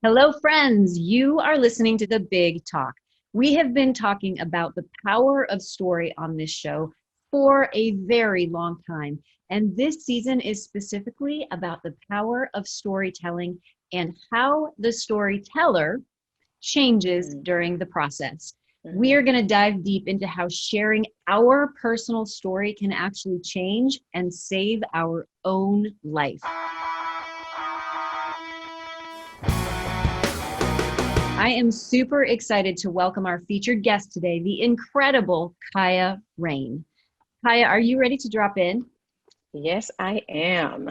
Hello, friends. You are listening to The Big Talk. We have been talking about the power of story on this show for a very long time. And this season is specifically about the power of storytelling and how the storyteller changes during the process. We are going to dive deep into how sharing our personal story can actually change and save our own life. I am super excited to welcome our featured guest today, the incredible Keiya Rayne. Keiya, are you ready to drop in? Yes, I am.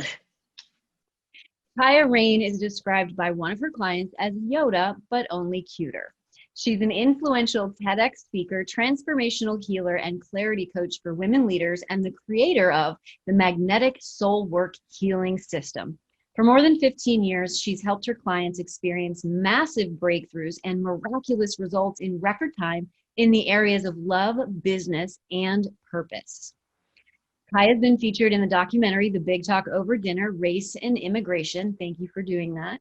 Keiya Rayne is described by one of her clients as Yoda, but only cuter. She's an influential TEDx speaker, transformational healer, and clarity coach for women leaders, and the creator of the Magnetic Soul Work Healing System. For more than 15 years, she's helped her clients experience massive breakthroughs and miraculous results in record time in the areas of love, business, and purpose. Keiya has been featured in the documentary, The Big Talk Over Dinner, Race and Immigration. Thank you for doing that.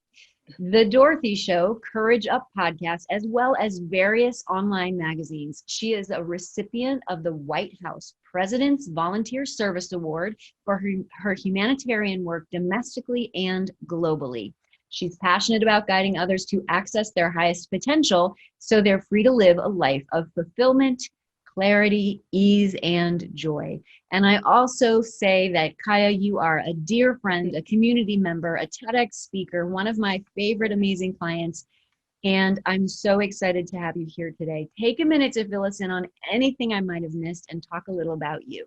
The Dorothy Show, Courage Up podcast, as well as various online magazines. She is a recipient of the White House President's Volunteer Service Award for her humanitarian work domestically and globally. She's passionate about guiding others to access their highest potential so they're free to live a life of fulfillment, clarity, ease, and joy. And I also say that, Keiya, you are a dear friend, a community member, a TEDx speaker, one of my favorite amazing clients, and I'm so excited to have you here today. Take a minute to fill us in on anything I might have missed and talk a little about you.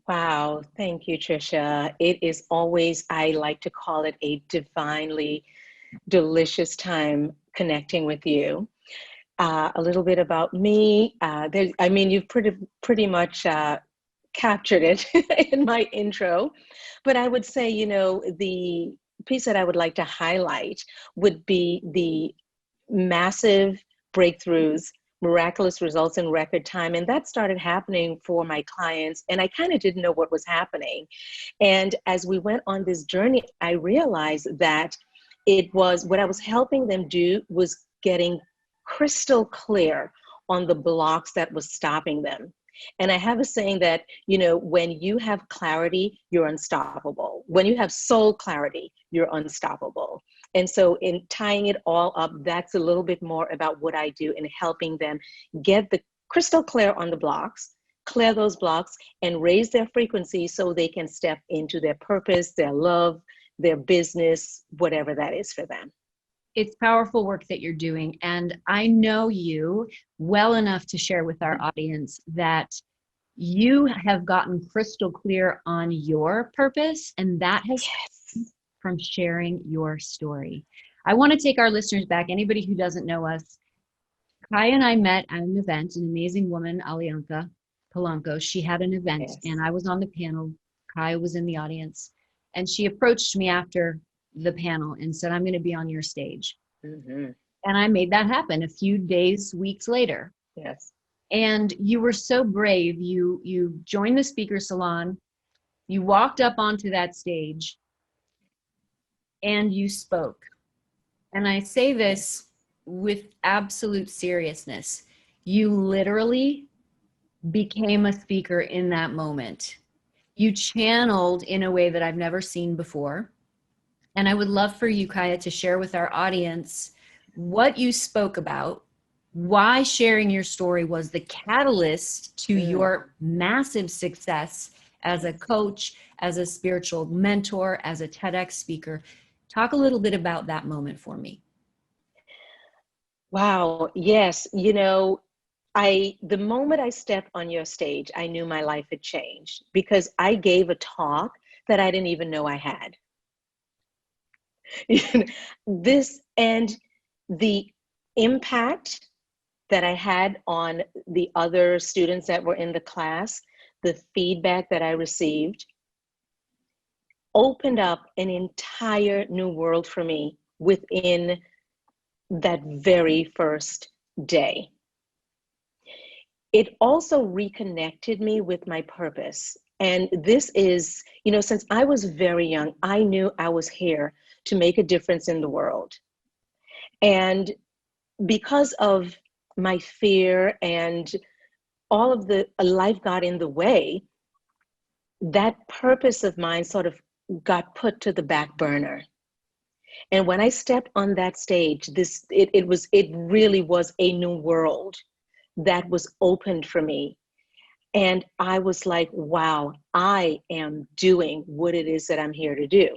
Wow, thank you, Tricia. It is always, I like to call it a divinely delicious time connecting with you. A little bit about me. You've pretty much captured it in my intro, but I would say, the piece that I would like to highlight would be the massive breakthroughs, miraculous results in record time. And that started happening for my clients, and I kind of didn't know what was happening. And as we went on this journey, I realized that it was what I was helping them do was getting crystal clear on the blocks that was stopping them. And I have a saying that, when you have clarity, you're unstoppable. When you have soul clarity, you're unstoppable. And so in tying it all up, that's a little bit more about what I do in helping them get the crystal clear on the blocks, clear those blocks, and raise their frequency so they can step into their purpose, their love, their business, whatever that is for them. It's powerful work that you're doing. And I know you well enough to share with our audience that you have gotten crystal clear on your purpose, and that has come from sharing your story. I want to take our listeners back. Anybody who doesn't know us, Keiya and I met at an event, an amazing woman, Alianka Polanco. She had an event and I was on the panel. Keiya was in the audience, and she approached me after the panel and said, I'm going to be on your stage. And I made that happen a few days, weeks later. Yes. And you were so brave. You joined the speaker salon. You walked up onto that stage and you spoke. And I say this with absolute seriousness. You literally became a speaker in that moment. You channeled in a way that I've never seen before. And I would love for you, Keiya, to share with our audience what you spoke about, why sharing your story was the catalyst to your massive success as a coach, as a spiritual mentor, as a TEDx speaker. Talk a little bit about that moment for me. Wow. Yes. The moment I stepped on your stage, I knew my life had changed because I gave a talk that I didn't even know I had. This and the impact that I had on the other students that were in the class, the feedback that I received, opened up an entire new world for me within that very first day. It also reconnected me with my purpose. And this is, since I was very young, I knew I was here to make a difference in the world. And because of my fear and all of the life got in the way, that purpose of mine sort of got put to the back burner. And when I stepped on that stage, it really was a new world that was opened for me. And I was like, wow, I am doing what it is that I'm here to do,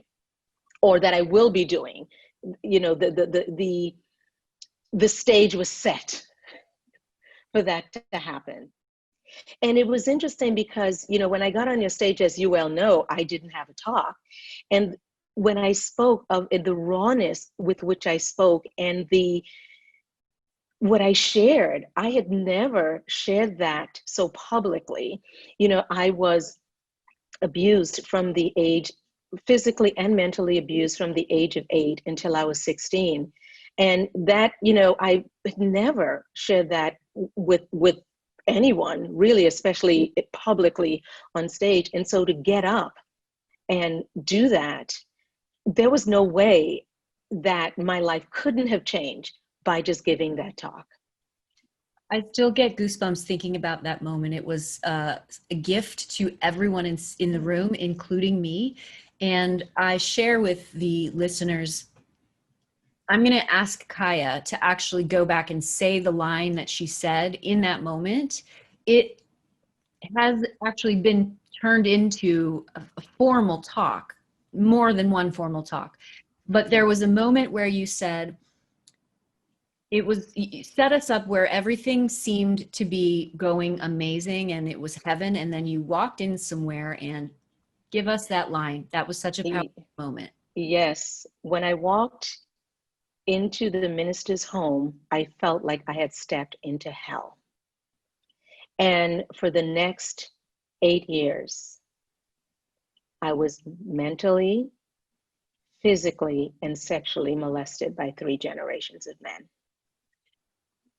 or that I will be doing. You know, the stage was set for that to happen. And it was interesting because, you know, when I got on your stage, as you well know, I didn't have a talk. And when I spoke, of the rawness with which I spoke and what I shared, I had never shared that so publicly. You know, I was abused from the age, physically and mentally abused from the age of 8 until I was 16. And that, you know, I never shared that with anyone, really, especially publicly on stage. And so to get up and do that, there was no way that my life couldn't have changed by just giving that talk. I still get goosebumps thinking about that moment. It was a gift to everyone in the room, including me. And I share with the listeners, I'm going to ask Keiya to actually go back and say the line that she said in that moment. It has actually been turned into a formal talk, more than one formal talk. But there was a moment where you said, you set us up where everything seemed to be going amazing and it was heaven. And then you walked in somewhere and give us that line. That was such a powerful moment. Yes. When I walked into the minister's home, I felt like I had stepped into hell. And for the next 8 years, I was mentally, physically, and sexually molested by 3 generations of men.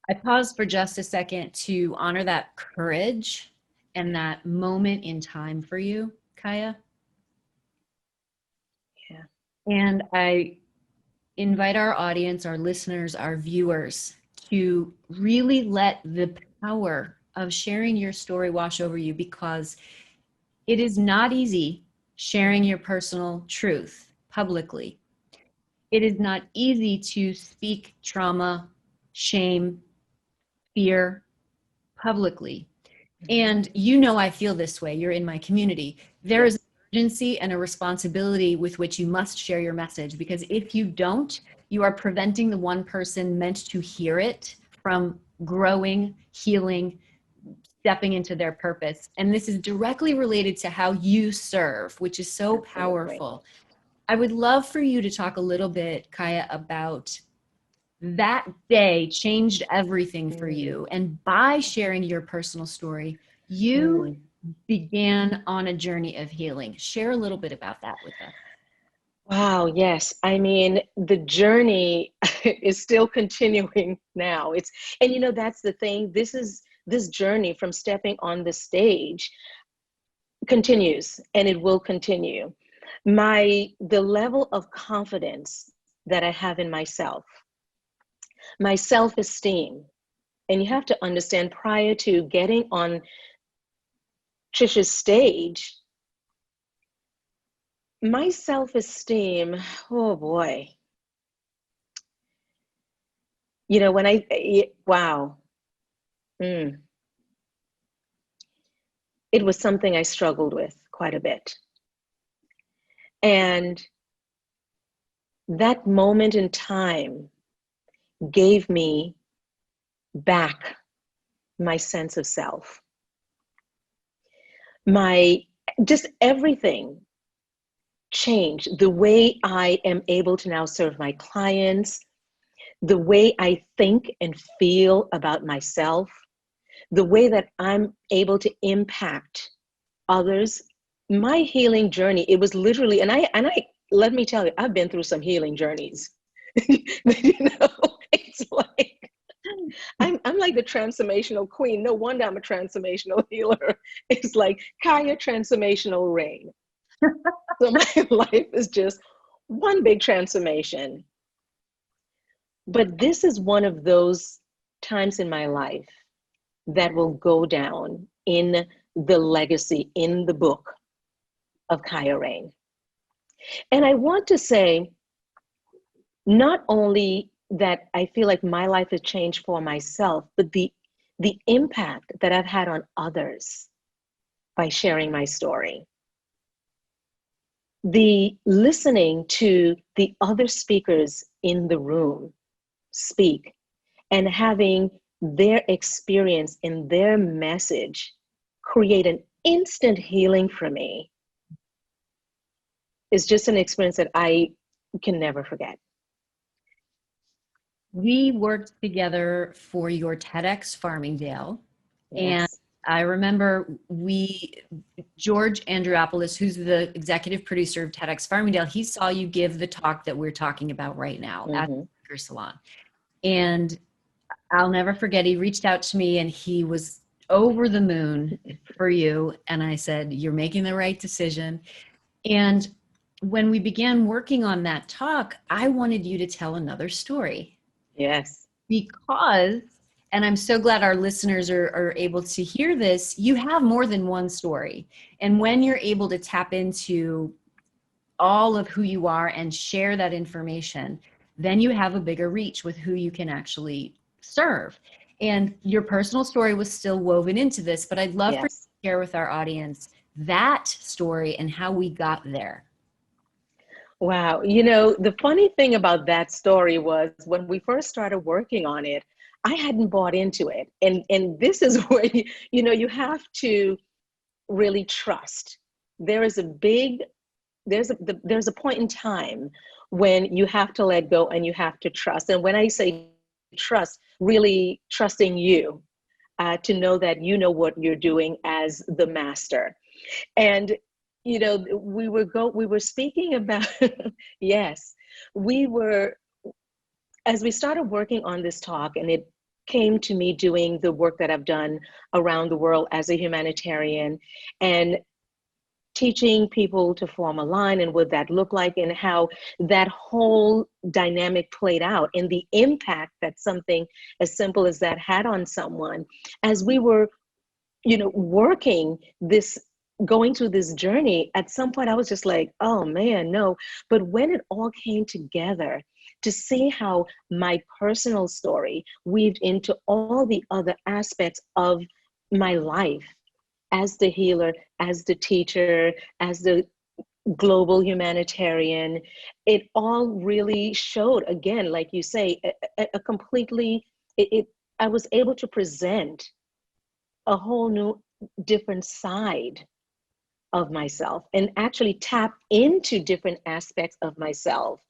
I paused for just a second to honor that courage and that moment in time for you, Keiya. Yeah. And I invite our audience, our listeners, our viewers to really let the power of sharing your story wash over you, because it is not easy sharing your personal truth publicly. It is not easy to speak trauma, shame, fear publicly. And you know I feel this way. You're in my community. There is an urgency and a responsibility with which you must share your message, because if you don't, you are preventing the one person meant to hear it from growing, healing, stepping into their purpose. And this is directly related to how you serve, which is so powerful. I would love for you to talk a little bit, Keiya, about that day changed everything for you. And by sharing your personal story, you began on a journey of healing. Share a little bit about that with us. Wow, yes. I mean, the journey is still continuing now. And you know, that's the thing. This journey from stepping on the stage continues, and it will continue. The level of confidence that I have in myself, my self-esteem, and you have to understand, prior to getting on Tricia's stage, my self-esteem, oh boy. You know, wow. It was something I struggled with quite a bit. And that moment in time gave me back my sense of self. Just everything changed. The way I am able to now serve my clients, the way I think and feel about myself, the way that I'm able to impact others. My healing journey, it was literally, and I let me tell you, I've been through some healing journeys. You know, it's like I'm like the transformational queen. No wonder I'm a transformational healer. It's like Keiya Transformational Rayne. So my life is just one big transformation. But this is one of those times in my life that will go down in the legacy, in the book of Keiya Rayne. And I want to say, not only that I feel like my life has changed for myself, but the impact that I've had on others by sharing my story. The listening to the other speakers in the room speak and having their experience and their message create an instant healing for me is just an experience that I can never forget. We worked together for your TEDx Farmingdale. And Yes. I remember George Andreopoulos, who's the executive producer of TEDx Farmingdale, he saw you give the talk that we're talking about right now at the Speaker Salon. And I'll never forget, he reached out to me and he was over the moon for you. And I said, you're making the right decision. And when we began working on that talk, I wanted you to tell another story. Yes. Because, and I'm so glad our listeners are able to hear this, you have more than one story. And when you're able to tap into all of who you are and share that information, then you have a bigger reach with who you can actually serve. And your personal story was still woven into this, but I'd love for you to share with our audience that story and how we got there. Wow. You know, the funny thing about that story was when we first started working on it, I hadn't bought into it. And this is where, you have to really trust. There's a point in time when you have to let go and you have to trust. And when I say trust, really trusting you to know that you know what you're doing as the master. And we were speaking about yes, as we started working on this talk, and it came to me doing the work that I've done around the world as a humanitarian and teaching people to form a line and what that looked like and how that whole dynamic played out and the impact that something as simple as that had on someone. As we were, working this, going through this journey, at some point I was just like, oh man, no. But when it all came together, to see how my personal story weaved into all the other aspects of my life as the healer, as the teacher, as the global humanitarian, it all really showed, again, like you say, a completely, I was able to present a whole new different side of myself and actually tap into different aspects of myself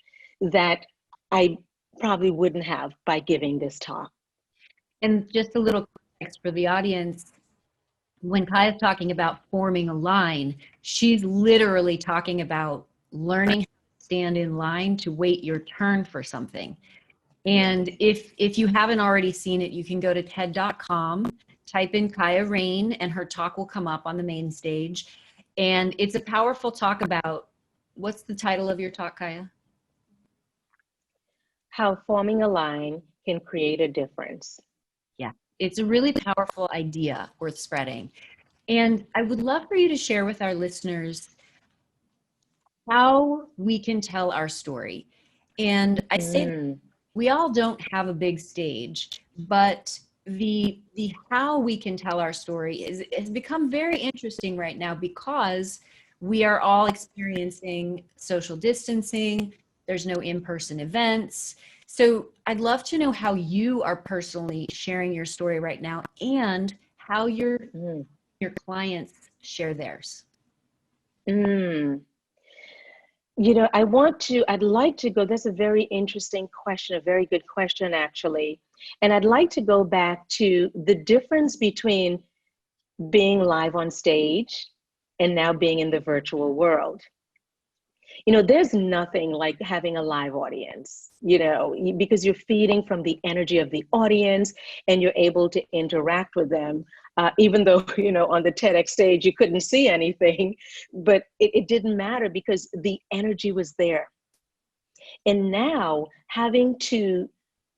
that I probably wouldn't have by giving this talk. And just a little context for the audience, when Keiya's talking about forming a line, she's literally talking about learning how to stand in line to wait your turn for something. And if you haven't already seen it, you can go to TED.com, type in Keiya Rayne, and her talk will come up on the main stage. And it's a powerful talk about, what's the title of your talk, Keiya? How forming a line can create a difference. Yeah, it's a really powerful idea worth spreading. And I would love for you to share with our listeners how we can tell our story. And I say we all don't have a big stage, but the how we can tell our story has become very interesting right now because we are all experiencing social distancing. There's no in-person events. So I'd love to know how you are personally sharing your story right now and how your clients share theirs. I'd like to go, that's a very interesting question, a very good question, actually. And I'd like to go back to the difference between being live on stage and now being in the virtual world. There's nothing like having a live audience, because you're feeding from the energy of the audience and you're able to interact with them. Even though, on the TEDx stage, you couldn't see anything, but it didn't matter because the energy was there. And now having to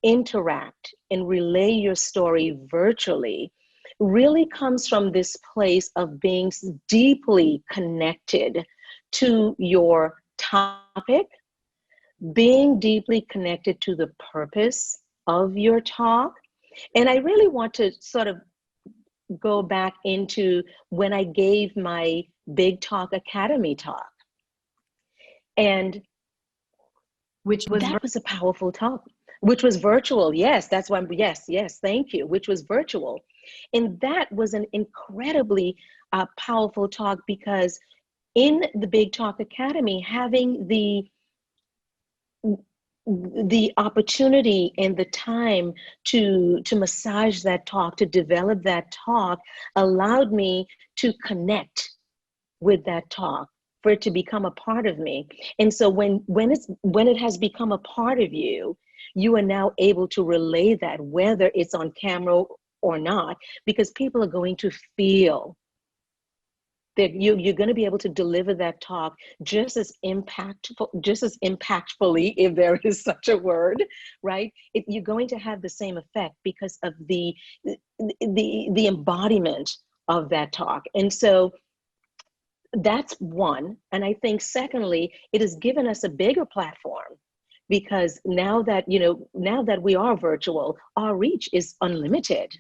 interact and relay your story virtually really comes from this place of being deeply connected to your topic, being deeply connected to the purpose of your talk. And I really want to sort of go back into when I gave my Big Talk Academy talk. And that was a powerful talk, which was virtual. Yes, that's why, yes, thank you, which was virtual. And that was an incredibly powerful talk, because in the Big Talk Academy, having the opportunity and the time to massage that talk, to develop that talk, allowed me to connect with that talk, for it to become a part of me. And so when it has become a part of you, you are now able to relay that, whether it's on camera or not, because people are going to feel that you're going to be able to deliver that talk just as impactfully, if there is such a word, right? You're going to have the same effect because of the embodiment of that talk. And so that's one. And I think secondly, it has given us a bigger platform, because now that we are virtual, our reach is unlimited.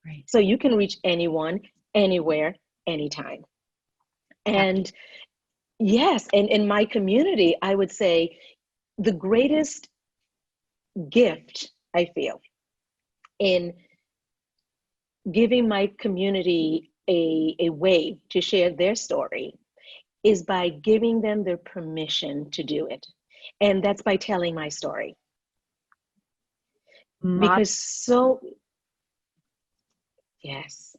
Right. So you can reach anyone, anywhere, anytime. And yes, and in my community, I would say the greatest gift I feel in giving my community a way to share their story is by giving them their permission to do it. And that's by telling my story. Because yes,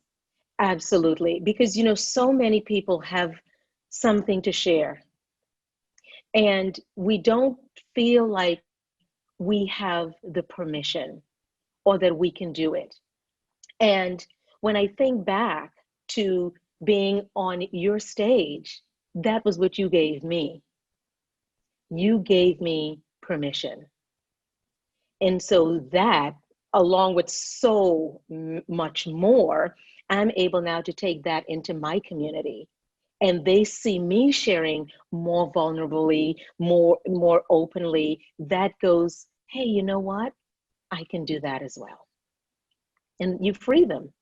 absolutely. Because, so many people have something to share, and we don't feel like we have the permission or that we can do it. And when I think back to being on your stage, that was what you gave me. You gave me permission. And so that, along with so much more, I'm able now to take that into my community. And they see me sharing more vulnerably, more openly. That goes, hey, you know what? I can do that as well. And you free them.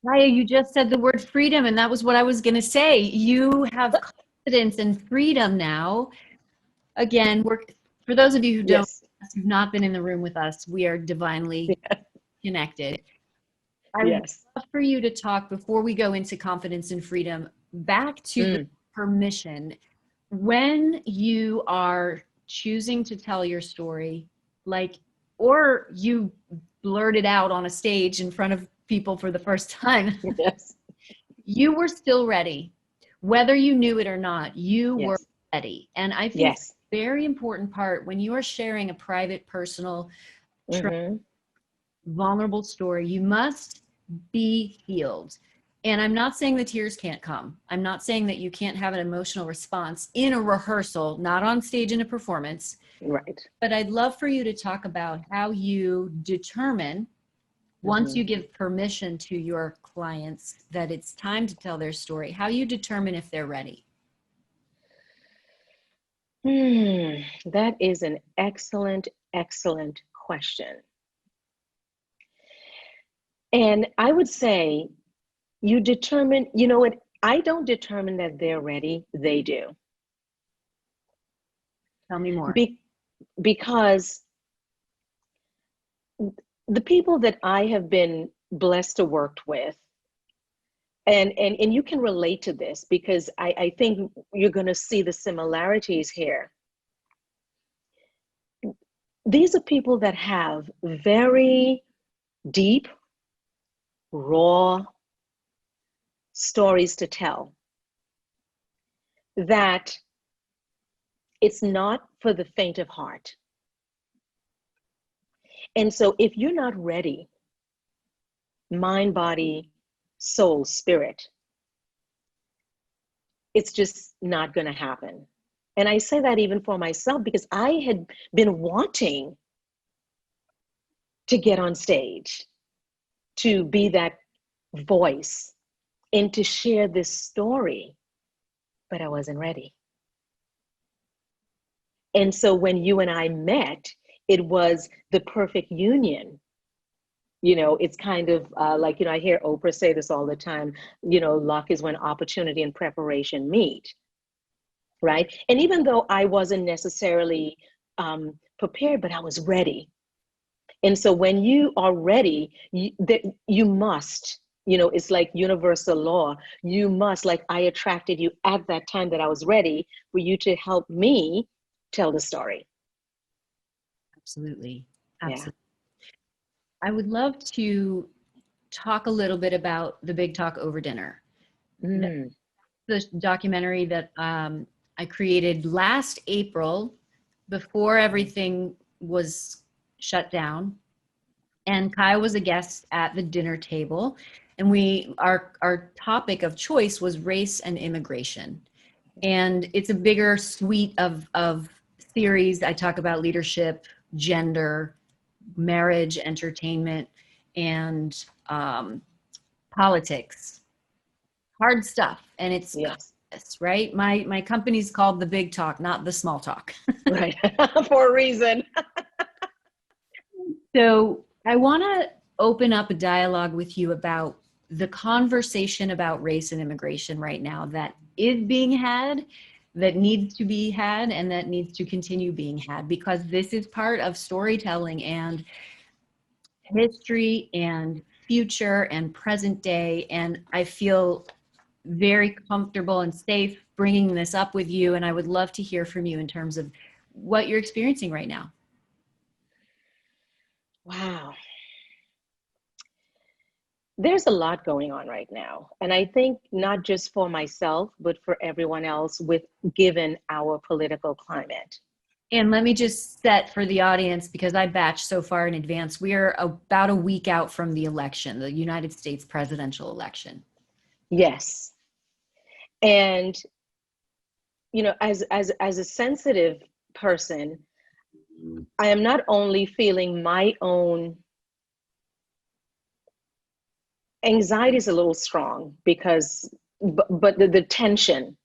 Keiya, you just said the word freedom, and that was what I was going to say. You have confidence and freedom now. Again, for those of you who don't, who've not been in the room with us, we are divinely connected. I would love for you to talk, before we go into confidence and freedom, back to the permission. When you are choosing to tell your story, or you blurt it out on a stage in front of people for the first time, you were still ready. Whether you knew it or not, you were ready. And I think it's a very important part when you are sharing a private, personal, vulnerable story. You must be healed. And I'm not saying the tears can't come. I'm not saying that you can't have an emotional response in a rehearsal, not on stage in a performance. Right. But I'd love for you to talk about how you determine, once you give permission to your clients that it's time to tell their story, how you determine if they're ready. That is an excellent, excellent question. And I would say you determine, you know what, I don't determine that they're ready, they do. Tell me more. Because the people that I have been blessed to work with, and you can relate to this because I think you're going to see the similarities here. These are people that have very deep, raw stories to tell, that it's not for the faint of heart. And so if you're not ready, mind, body, soul, spirit, it's just not going to happen. And I say that even for myself, because I had been wanting to get on stage, to be that voice, and to share this story, but I wasn't ready. And so when you and I met, it was the perfect union. You know, it's kind of like, you know, I hear Oprah say this all the time, you know, luck is when opportunity and preparation meet, right? And even though I wasn't necessarily prepared, but I was ready. And so when you are ready, you must, you know, it's like universal law. You must, like I attracted you at that time that I was ready for you to help me tell the story. Absolutely. Yeah. Absolutely. I would love to talk a little bit about The Big Talk Over Dinner. Mm. The documentary that I created last April before everything was shut down. And Kai was a guest at the dinner table. And our topic of choice was race and immigration. And it's a bigger suite of theories. I talk about leadership, gender, marriage, entertainment, and politics. Hard stuff. And it's Yes. complex, right? My company's called The Big Talk, not the Small Talk. Right. For a reason. So I want to open up a dialogue with you about the conversation about race and immigration right now that is being had, that needs to be had, and that needs to continue being had, because this is part of storytelling and history and future and present day. And I feel very comfortable and safe bringing this up with you. And I would love to hear from you in terms of what you're experiencing right now. Wow. There's a lot going on right now. And I think not just for myself, but for everyone else with given our political climate. And let me just set for the audience, because I batched so far in advance, we are about a week out from the election, the United States presidential election. Yes. And, you know, as a sensitive person, I am not only feeling my own anxiety is a little strong because, but the tension,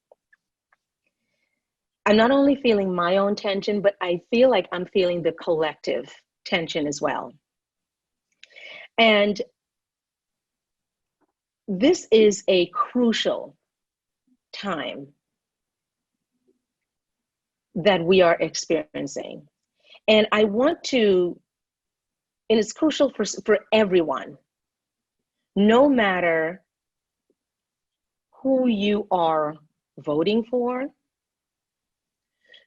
I'm not only feeling my own tension, but I feel like I'm feeling the collective tension as well. And this is a crucial time that we are experiencing. And I want to, and it's crucial for everyone, no matter who you are voting for,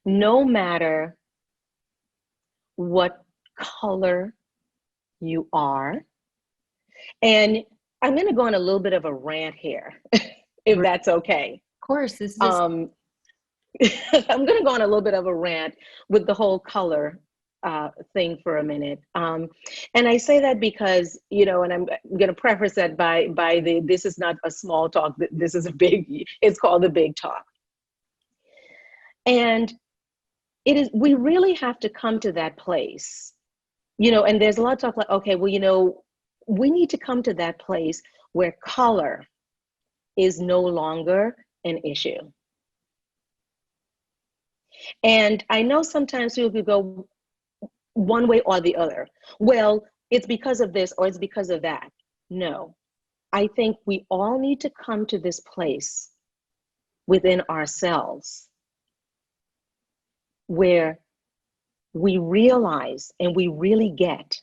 no matter what color you are. And I'm going to go on a little bit of a rant here, if that's okay. Of course, this is I'm going to go on a little bit of a rant with the whole color thing for a minute. And I say that because, you know, and I'm going to preface that by this is not a small talk, this is a big, it's called the Big Talk. And we really have to come to that place, you know, and there's a lot of talk like, okay, well, you know, we need to come to that place where color is no longer an issue. And I know sometimes people could go one way or the other. Well, it's because of this or it's because of that. No, I think we all need to come to this place within ourselves where we realize and we really get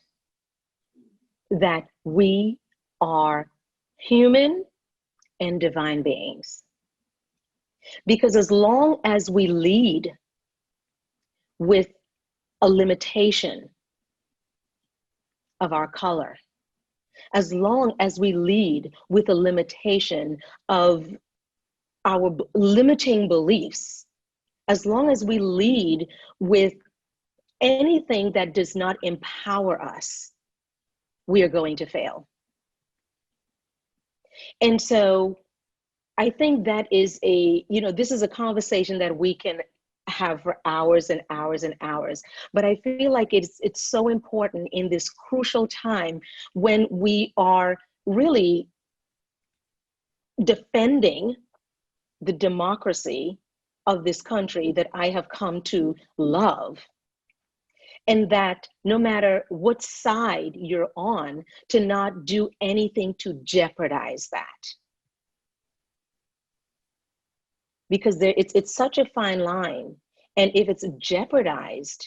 that we are human and divine beings. Because as long as we lead with a limitation of our color, as long as we lead with a limitation of our limiting beliefs, as long as we lead with anything that does not empower us, we are going to fail. And so I think that is this is a conversation that we can have for hours and hours and hours. But I feel like it's so important in this crucial time when we are really defending the democracy of this country that I have come to love. And that no matter what side you're on, to not do anything to jeopardize that. Because it's such a fine line. And if it's jeopardized,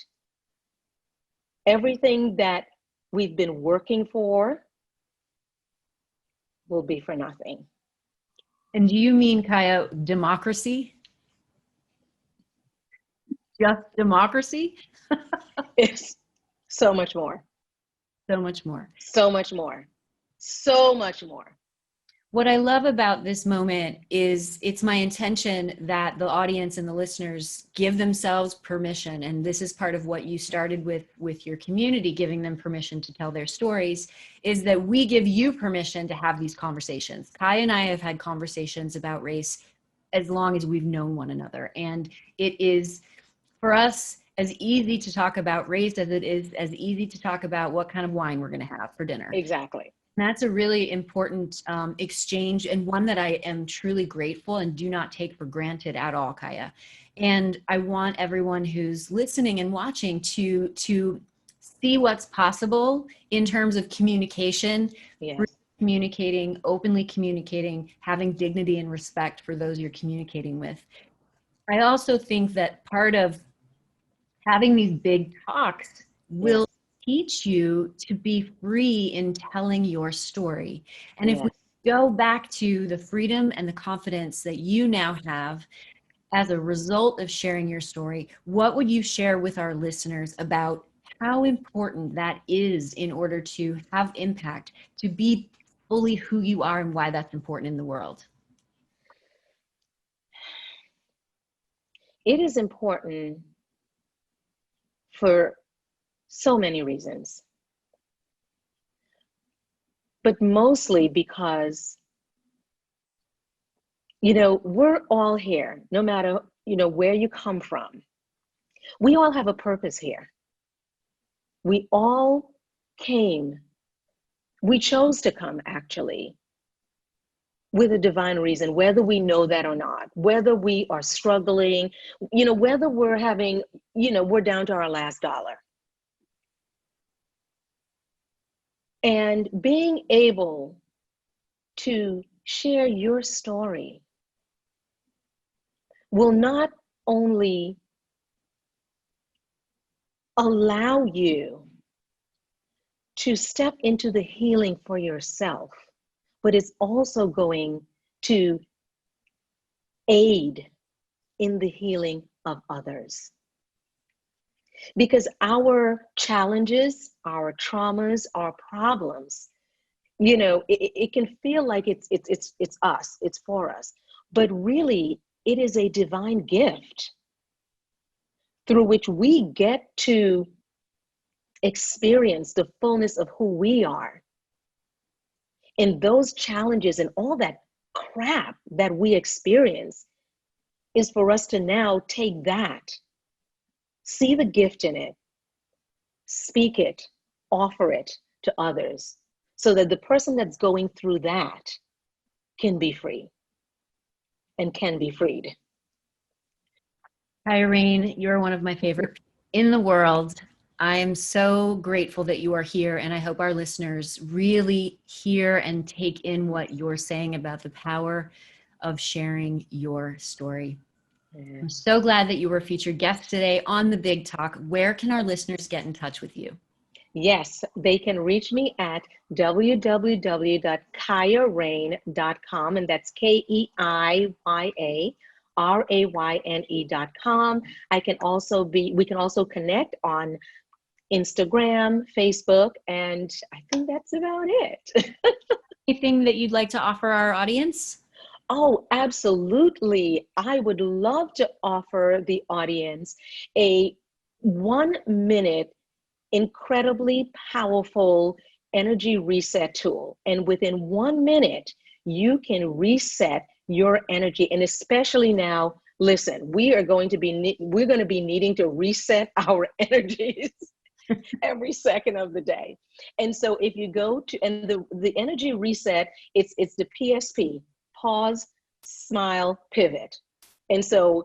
everything that we've been working for will be for nothing. And do you mean, Keiya, democracy? Just democracy? It's so much more. So much more. So much more. So much more. What I love about this moment is it's my intention that the audience and the listeners give themselves permission. And this is part of what you started with your community, giving them permission to tell their stories, is that we give you permission to have these conversations. Keiya and I have had conversations about race as long as we've known one another. And it is, for us, as easy to talk about race as it is as easy to talk about what kind of wine we're going to have for dinner. Exactly. That's a really important exchange, and one that I am truly grateful and do not take for granted at all, Keiya. And I want everyone who's listening and watching to see what's possible in terms of communication, Yes. communicating, openly communicating, having dignity and respect for those you're communicating with. I also think that part of having these big talks will teach you to be free in telling your story. And if we go back to the freedom and the confidence that you now have as a result of sharing your story, what would you share with our listeners about how important that is in order to have impact, to be fully who you are, and why that's important in the world? It is important for so many reasons, but mostly because, we're all here, no matter, where you come from. We all have a purpose here. We all came, we chose to come actually, with a divine reason, whether we know that or not, whether we are struggling, whether we're having, we're down to our last dollar. And being able to share your story will not only allow you to step into the healing for yourself, but it's also going to aid in the healing of others. Because our challenges, our traumas, our problems, it can feel like it's us, it's for us, but really it is a divine gift through which we get to experience the fullness of who we are. And those challenges and all that crap that we experience is for us to now take that, see the gift in it, speak it, offer it to others, so that the person that's going through that can be free and can be freed. Keiya Rayne, you're one of my favorite in the world. I am so grateful that you are here, and I hope our listeners really hear and take in what you're saying about the power of sharing your story. I'm so glad that you were a featured guest today on The Big Talk. Where can our listeners get in touch with you? Yes, they can reach me at www.keiyarayne.com, and that's KEIYARAYNE.com. We can also connect on Instagram, Facebook, and I think that's about it. Anything that you'd like to offer our audience? Oh, absolutely. I would love to offer the audience a 1-minute, incredibly powerful energy reset tool. And within 1 minute, you can reset your energy. And especially now listen, we're going to be needing to reset our energies every second of the day. And so if you go to, and the energy reset, it's the PSP, pause, smile, pivot. And so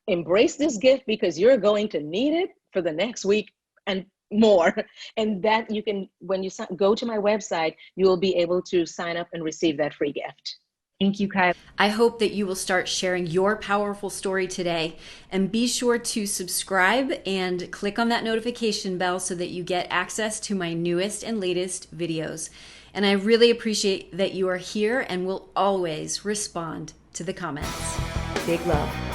embrace this gift because you're going to need it for the next week and more. And that you can, when you go to my website, you will be able to sign up and receive that free gift. Thank you, Keiya. I hope that you will start sharing your powerful story today, and be sure to subscribe and click on that notification bell so that you get access to my newest and latest videos. And I really appreciate that you are here and will always respond to the comments. Big love.